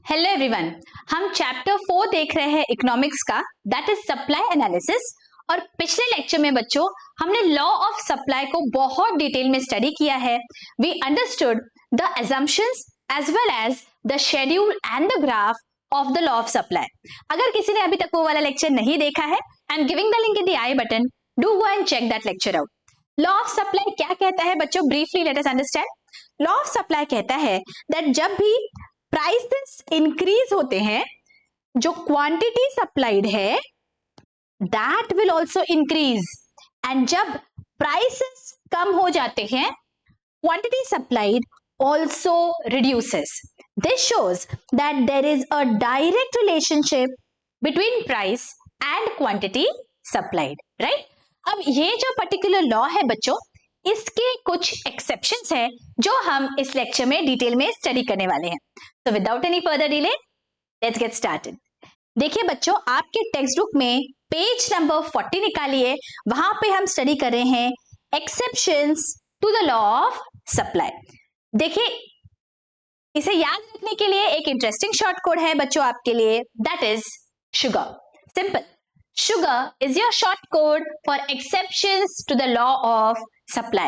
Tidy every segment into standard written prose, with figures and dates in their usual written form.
Hello everyone, हम chapter 4 देख रहे हैं इकोनॉमिक्स का, दैट इज सप्लाई एनालिसिस। और पिछले लेक्चर में बच्चों हमने लॉ ऑफ सप्लाई को बहुत डिटेल में स्टडी किया है। We understood the assumptions as well as the schedule and the graph of the law of supply. अगर किसी ने अभी तक वो वाला लेक्चर नहीं देखा है, I am giving the link in the i button, do go and check that lecture out. Law of supply क्या कहता है बच्चों, briefly let us understand. Law of supply कहता है दैट जब भी प्राइसेस इंक्रीज होते हैं, जो क्वांटिटी सप्लाइड है that will also increase, and जब प्राइसेस कम हो जाते हैं quantity supplied also reduces. This shows that there is a direct relationship between price and quantity supplied, right. अब ये जो पर्टिकुलर लॉ है बच्चों, इसके कुछ एक्सेप्शंस हैं जो हम इस लेक्चर में डिटेल में स्टडी करने वाले हैं। तो without any further delay let's get started. देखिए बच्चों, आपके टेक्स्ट बुक में पेज नंबर 40 निकालिए, वहां पे हम स्टडी कर रहे हैं exceptions to the law of supply. देखिए, इसे याद रखने के लिए एक इंटरेस्टिंग शॉर्ट कोड है बच्चों आपके लिए, that is sugar. Simple, sugar is your short code for exceptions to the law of supply.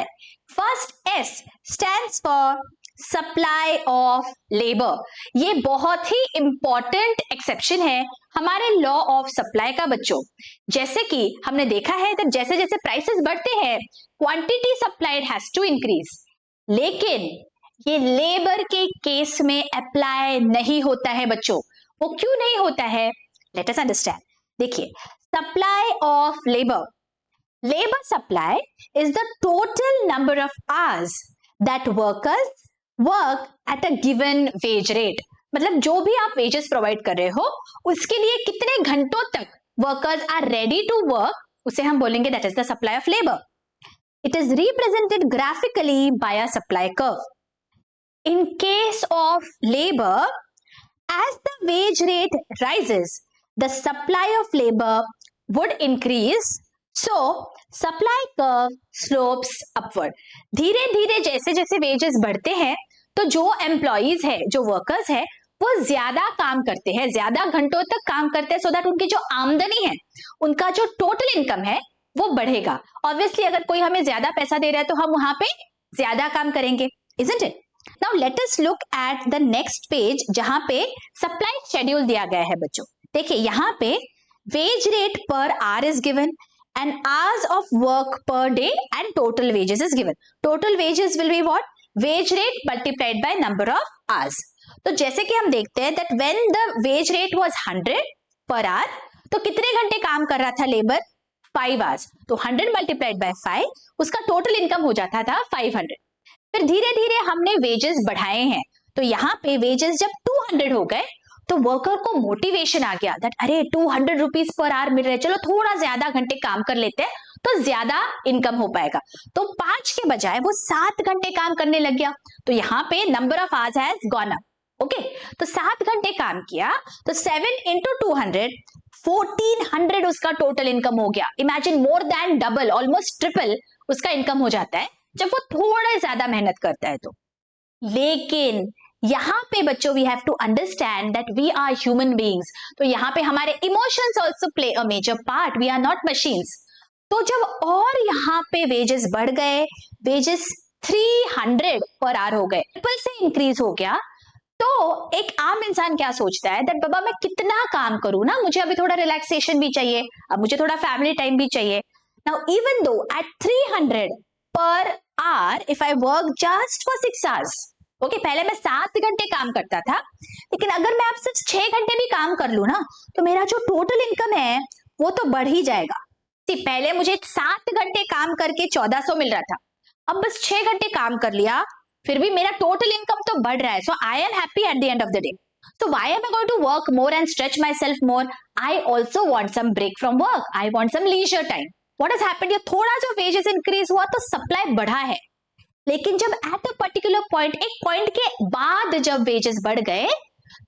First S stands for supply of labor. ये बहुत ही important exception है हमारे law of supply का बच्चों। जैसे कि हमने देखा है कि जैसे जैसे prices बढ़ते हैं quantity supplied has to increase, लेकिन ये labor के केस में apply नहीं होता है बच्चों। वो क्यों नहीं होता है? Let us understand. देखिए, supply of labor supply is the total number of hours that workers work at a given wage rate। मतलब जो भी आप wages provide कर रहे हो उसके लिए कितने घंटों तक workers are ready to work, उसे हम बोलेंगे that is the supply of labor. It is represented graphically by a supply curve. In case of labor, as the wage rate rises, the supply of labor would increase, so supply curve slopes upward. धीरे धीरे जैसे जैसे wages बढ़ते हैं तो जो employees है, जो workers है, वो ज्यादा काम करते हैं, ज्यादा घंटों तक काम करते हैं, so that उनकी जो आमदनी है, उनका जो total income है वो बढ़ेगा। Obviously अगर कोई हमें ज्यादा पैसा दे रहा है तो हम वहां पे ज्यादा काम करेंगे, isn't it? Now let us look at the next page जहां पे supply schedule दिया गया है बच्चों। देखिए यहाँ पे wage rate per hour is given and hours of work per day and total wages is given. Total wages will be what? Wage rate multiplied by number of hours. तो जैसे कि हम देखते हैं that when the wage rate was 100 per hour, तो कितने घंटे काम कर रहा था लेबर? 5 hours. तो 100 multiplied by 5, उसका total income हो जाता था 500. फिर धीरे धीरे हमने wages बढ़ाए हैं, तो यहाँ पे wages जब 200 हो गए तो वर्कर को मोटिवेशन आ गया दैट अरे 200 रुपीज पर आवर मिल रहे, चलो थोड़ा ज्यादा घंटे काम कर लेते हैं तो ज्यादा इनकम हो पाएगा। तो 5 के बजाय वो 7 घंटे काम करने लग गया, तो यहाँ पे number of hours has gone up. Okay, तो 7 घंटे काम किया तो 7 into 200, 1400 उसका टोटल इनकम हो गया। Imagine, more than double, almost triple उसका इनकम हो जाता है जब वो थोड़ा ज्यादा मेहनत करता है तो। लेकिन यहाँ पे बच्चों we have to understand that we are human beings, तो यहाँ पे हमारे emotions also play a major part, we are not machines. तो जब और यहाँ पे वेजेस बढ़ गए, वेजेस 300 पर आवर हो गए, ट्रिपल से इंक्रीज हो गया, तो एक आम इंसान क्या सोचता है दैट बाबा मैं कितना काम करूं ना, मुझे अभी थोड़ा रिलैक्सेशन भी चाहिए, अब मुझे थोड़ा फैमिली टाइम भी चाहिए। Now even though at 300 per hour if I work just for 6 hours, okay, पहले मैं 7 घंटे काम करता था, लेकिन अगर मैं अब सिर्फ 6 घंटे भी काम कर लूं ना तो मेरा जो टोटल इनकम है वो तो बढ़ ही जाएगा। पहले मुझे 7 घंटे काम करके 1400 मिल रहा था, अब बस 6 घंटे काम कर लिया फिर भी मेरा टोटल इनकम तो बढ़ रहा है, so I am happy at the end of the day. So why am I going to work more and stretch myself more? I also want some break from work. I want some leisure time. What has happened? ये थोड़ा जो wages increase हुआ तो supply बढ़ा है, लेकिन जब at a particular point, एक पॉइंट के बाद जब वेजेस बढ़ गए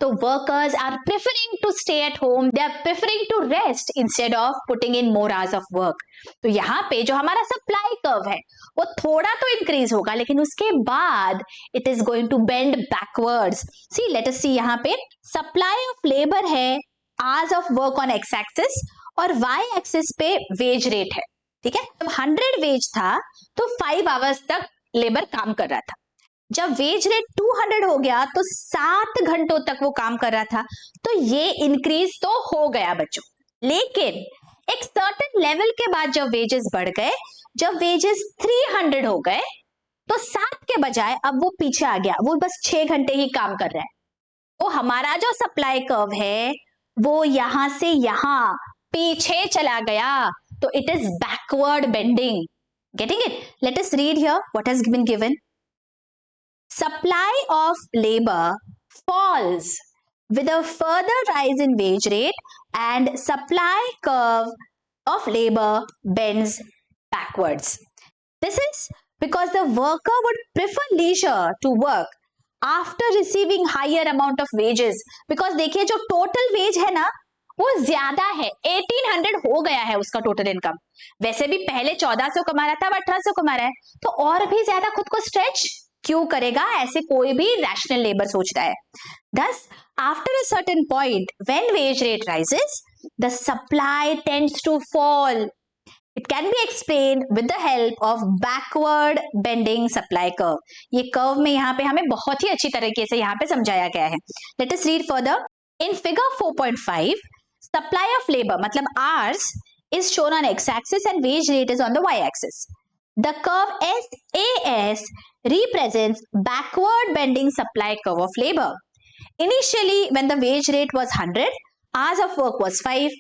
तो workers are preferring to stay at home, they are preferring to rest instead of putting in more hours of work. तो यहाँ पे जो हमारा सप्लाई कर्व है वो थोड़ा तो इंक्रीज होगा, लेकिन उसके बाद it is going to bend backwards. See let us see, यहाँ पे सप्लाई ऑफ लेबर है, hours of work on x axis, और वाई एक्सिस पे वेज रेट है। ठीक है, जब 100 वेज था तो 5 आवर्स तक लेबर काम कर रहा था। जब वेज रेट 200 हो गया तो 7 घंटों तक वो काम कर रहा था। तो ये इंक्रीज तो हो गया बच्चों, लेकिन एक सर्टेन लेवल के बाद जब वेजेस बढ़ गए, जब वेजेस 300 हो गए, तो 7 के बजाय अब वो पीछे आ गया, वो बस 6 घंटे ही काम कर रहा है। तो हमारा जो सप्लाई कर्व है वो यहां से यहां पीछे चला गया, तो it is backward bending. Getting it? Let us read here what has been given. Supply of labor falls with a further rise in wage rate, and supply curve of labor bends backwards. This is because the worker would prefer leisure to work after receiving higher amount of wages. Because देखिए जो total wage है ना वो ज्यादा है, 1800 हो गया है उसका टोटल इनकम। वैसे भी पहले 1400 कमा रहा था, अब 1800 कमा रहा है, तो और भी ज्यादा खुद को स्ट्रेच क्यों करेगा, ऐसे कोई भी रैशनल लेबर सोच रहा है। Thus, after a certain point, when wage rate rises, the supply tends to fall. It can be explained with the help of backward bending supply curve. ये कर्व में यहाँ पे हमें बहुत ही अच्छी तरीके से यहाँ पे समझाया गया है। Let us read further. In figure 4.5, supply of labor मतलब hours is shown on x-axis and wage rate is on the y-axis. The curve SAS represents backward bending supply curve of labor. Initially, when the wage rate was 100, hours of work was 5,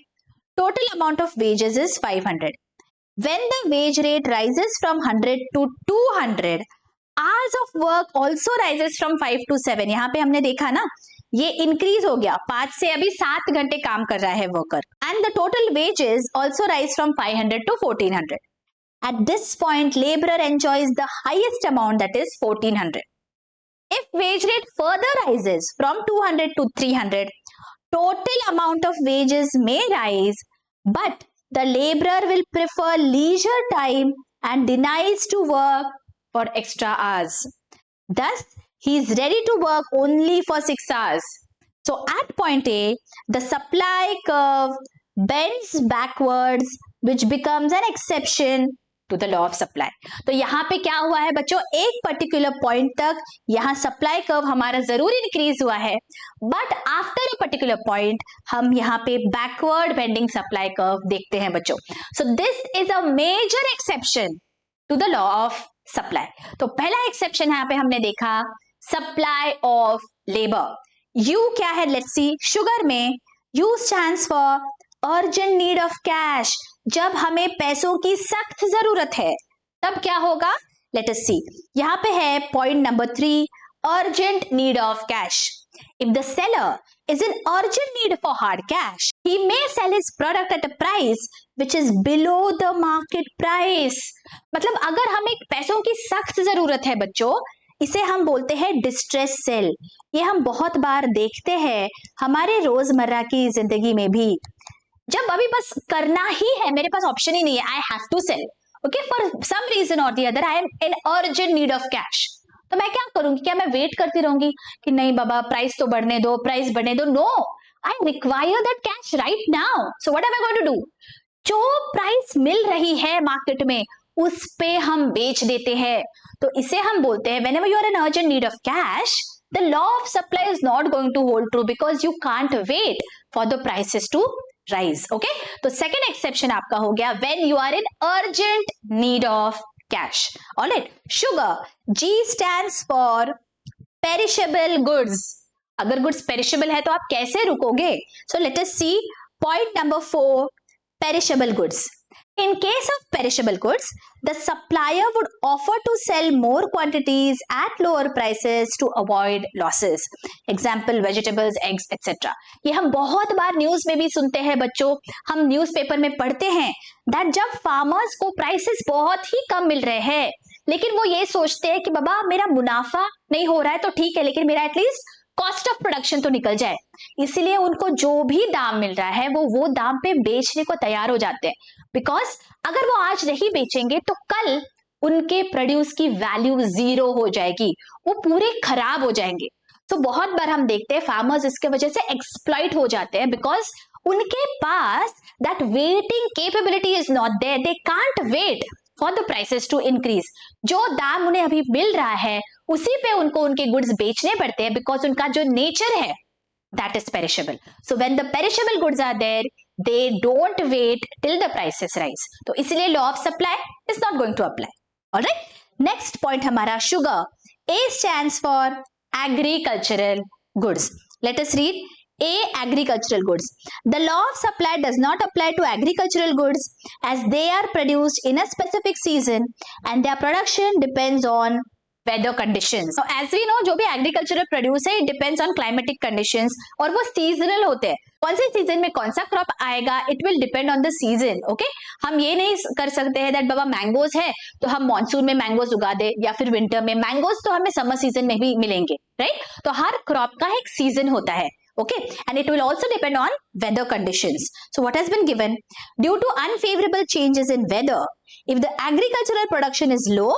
total amount of wages is 500. When the wage rate rises from 100 to 200, hours of work also rises from 5 to 7. यहाँ पे हमने देखा ना, ये increase हो गया, 5 से अभी 7 घंटे काम कर रहा है worker, and the total wages also rise from 500 to 1400. At this point, laborer enjoys the highest amount, that is 1400. If wage rate further rises from 200 to 300, total amount of wages may rise, but the laborer will prefer leisure time and denies to work for extra hours. Thus, he is ready to work only for 6 hours. So at point A, the supply curve bends backwards, which becomes an exception to the law of supply. तो यहाँ पे क्या हुआ है बच्चों, एक particular point तक यहाँ सप्लाई कर्व हमारा जरूर इंक्रीज हुआ है, but after a particular point हम यहाँ पे बैकवर्ड बेंडिंग सप्लाई कर्व देखते हैं बच्चों। So this is a major exception to the law of supply. तो पहला एक्सेप्शन यहाँ पे हमने देखा सप्लाई ऑफ लेबर। यू क्या है, लेट्स सी, शुगर में you stands for urgent need of cash. जब हमें पैसों की सख्त जरूरत है तब क्या होगा, लेट अस सी, यहाँ पे है point number 3, urgent need of cash. If the seller is in urgent need for hard cash, he may sell his product at a price which is below the market price. मतलब अगर हमें पैसों की सख्त जरूरत है बच्चों, इसे हम बोलते हैं डिस्ट्रेस सेल। ये हम बहुत बार देखते हैं हमारे रोजमर्रा की जिंदगी में भी, जब अभी बस करना ही है, मेरे पास ऑप्शन ही नहीं है, I have to sell, okay, for some reason और the other I am in urgent need of cash. तो मैं क्या करूंगी, क्या मैं वेट करती रहूंगी कि नहीं बाबा प्राइस तो बढ़ने दो, प्राइस बढ़ने दो? No, I require that cash right now, so what am I going to do? जो प्राइस मिल रही है मार्केट में उस पे हम बेच देते हैं। तो इसे हम बोलते हैं whenever you are in urgent need of cash, the law of supply is not going to hold true because you can't wait for the prices to rise. Okay, तो second exception आपका हो गया when you are in urgent need of cash. Alright, sugar, G stands for perishable goods. अगर goods perishable है तो आप कैसे रुकोगे? So let us see point number 4, perishable goods. In case of perishable goods, the supplier would offer to sell more quantities at lower prices to avoid losses. Example, vegetables, eggs, etc. ये हम बहुत बार news में भी सुनते हैं बच्चों, हम newspaper में पढ़ते हैं that जब फार्मर्स को प्राइसेस बहुत ही कम मिल रहे हैं, लेकिन वो ये सोचते हैं कि बाबा मेरा मुनाफा नहीं हो रहा है तो ठीक है, लेकिन मेरा एटलीस्ट कॉस्ट ऑफ प्रोडक्शन तो निकल जाए, इसलिए उनको जो भी दाम मिल रहा है वो दाम पे बेचने को तैयार हो जाते हैं, बिकॉज अगर वो आज नहीं बेचेंगे तो कल उनके प्रोड्यूस की वैल्यू जीरो हो जाएगी, वो पूरे खराब हो जाएंगे। तो बहुत बार हम देखते हैं फार्मर्स इसके वजह से एक्सप्लॉइट हो जाते हैं, बिकॉज उनके पास that waiting capability is not there, they can't wait for the prices to increase. जो दाम उन्हें अभी मिल रहा है उसी पे उनको उनके गुड्स बेचने पड़ते हैं, बिकॉज उनका जो नेचर है that is perishable. So when the perishable goods are there, they don't wait till the prices rise. तो इसलिए law of supply is not going to apply. Alright? Next point हमारा sugar. A stands for agricultural goods. Let us read A, agricultural goods. The law of supply does not apply to agricultural goods as they are produced in a specific season and their production depends on weather conditions. So as we know, जो भी agricultural produce है, it depends on climatic conditions और वो seasonal होते हैं। कौन से season में कौन सा क्रॉप आएगा, it will depend on the season. Okay? हम ये नहीं कर सकते हैं that बाबा मैंगोज है तो हम मॉनसून में मैंगोज उगा दे या फिर विंटर में। मैंगोज तो हमें समर सीजन में भी मिलेंगे, राइट? तो हर क्रॉप का एक सीजन होता है. Okay, and it will also depend on weather conditions. So what has been given? Due to unfavorable changes in weather, if the agricultural production is low,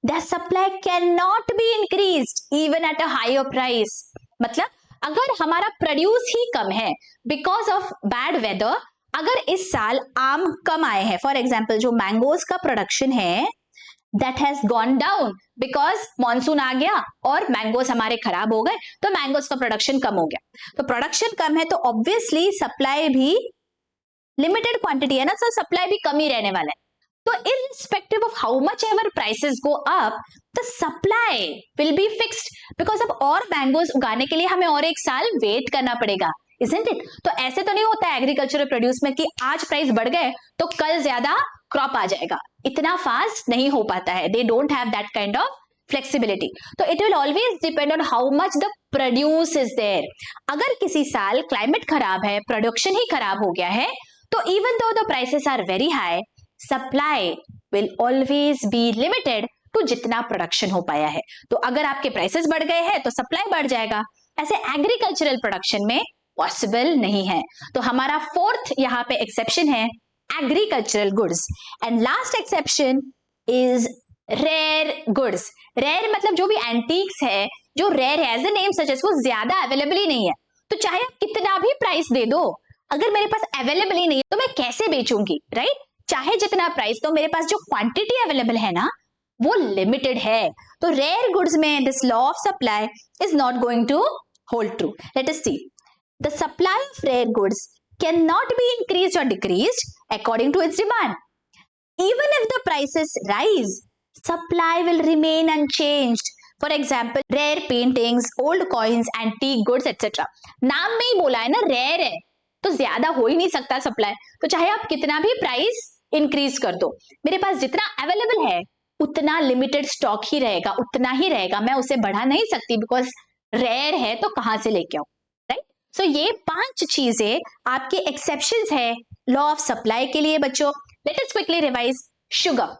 their supply cannot be increased even at a higher price. मतलब अगर हमारा produce ही कम है because of bad weather, अगर इस साल आम कम आए हैं, फॉर एग्जाम्पल जो मैंगोज का प्रोडक्शन है that has gone down because monsoon आ गया और मैंगोज हमारे खराब हो गए, तो मैंगोज का प्रोडक्शन कम हो गया. तो प्रोडक्शन कम है तो ऑब्वियसली सप्लाई भी लिमिटेड क्वांटिटी है ना, सो सप्लाई भी कम ही रहने वाला है. तो irrespective of how much ever prices go up, the supply will be fixed because अब और मैंगोज उगाने के लिए हमें और एक साल वेट करना पड़ेगा, isn't it? तो ऐसे तो नहीं होता है एग्रीकल्चरल प्रोड्यूस में कि आज प्राइस बढ़ गए तो कल ज्यादा क्रॉप आ जाएगा, इतना फास्ट नहीं हो पाता है. They don't have that kind of flexibility. तो it will always depend on how much the produce is there. अगर किसी साल क्लाइमेट खराब है, प्रोडक्शन ही खराब हो गया है, तो even though the prices are very high, supply will always be limited to जितना प्रोडक्शन हो पाया है. तो अगर आपके प्राइसेस बढ़ गए हैं तो सप्लाई बढ़ जाएगा. ऐसे एग्रीकल्चरल प्रोडक्शन में पॉसिबल नहीं है. तो हमारा फोर्थ यहाँ पे एक्सेप्शन है agricultural goods, and last exception is rare goods. rare मतलब जो भी एंटीक्स है, जो रेयर है, एज अ नेम सजेस्ट, वो ज्यादा अवेलेबल ही नहीं है. तो चाहे आप कितना भी प्राइस दे दो, अगर मेरे पास अवेलेबल ही नहीं है तो मैं कैसे बेचूंगी, राइट? चाहे जितना प्राइस दो, मेरे पास जो क्वांटिटी अवेलेबल है ना वो लिमिटेड है. तो रेयर गुड्स में this law of supply is not going to hold true. Let us see. The supply of rare goods cannot be increased or decreased according to its demand. Even if the prices rise, supply will remain unchanged. For example, rare paintings, old coins, antique goods, etc. नाम में ही बोला है ना, rare है तो ज्यादा हो ही नहीं सकता सप्लाई. तो चाहे आप कितना भी प्राइस इंक्रीज कर दो, मेरे पास जितना अवेलेबल है उतना लिमिटेड स्टॉक ही रहेगा, उतना ही रहेगा. मैं उसे बढ़ा नहीं सकती बिकॉज रेयर है तो कहां से लेके आऊं, राइट? सो ये 5 चीजें आपके एक्सेप्शंस है लॉ ऑफ सप्लाई के लिए बच्चों. Let us quickly revise. Sugar,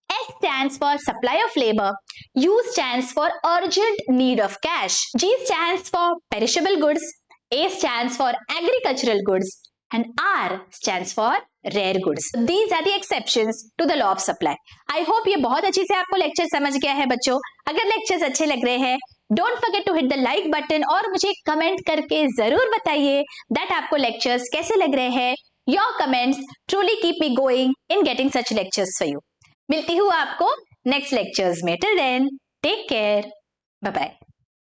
S stands for supply of labor, U stands for urgent need of cash, G stands for perishable goods, A stands for agricultural goods, and R stands for rare goods. These are the exceptions to the law of supply. I hope ये बहुत अच्छी से आपको lecture समझ गया है बच्चों. अगर लेक्चर्स अच्छे लग रहे हैं, don't forget to hit the like button और मुझे कमेंट करके जरूर बताइए दैट आपको लेक्चर्स कैसे लग रहे हैं. Your comments truly keep me going in getting such lectures for you. मिलती हूँ आपको नेक्स्ट लेक्चर्स में. Till then take care, bye bye.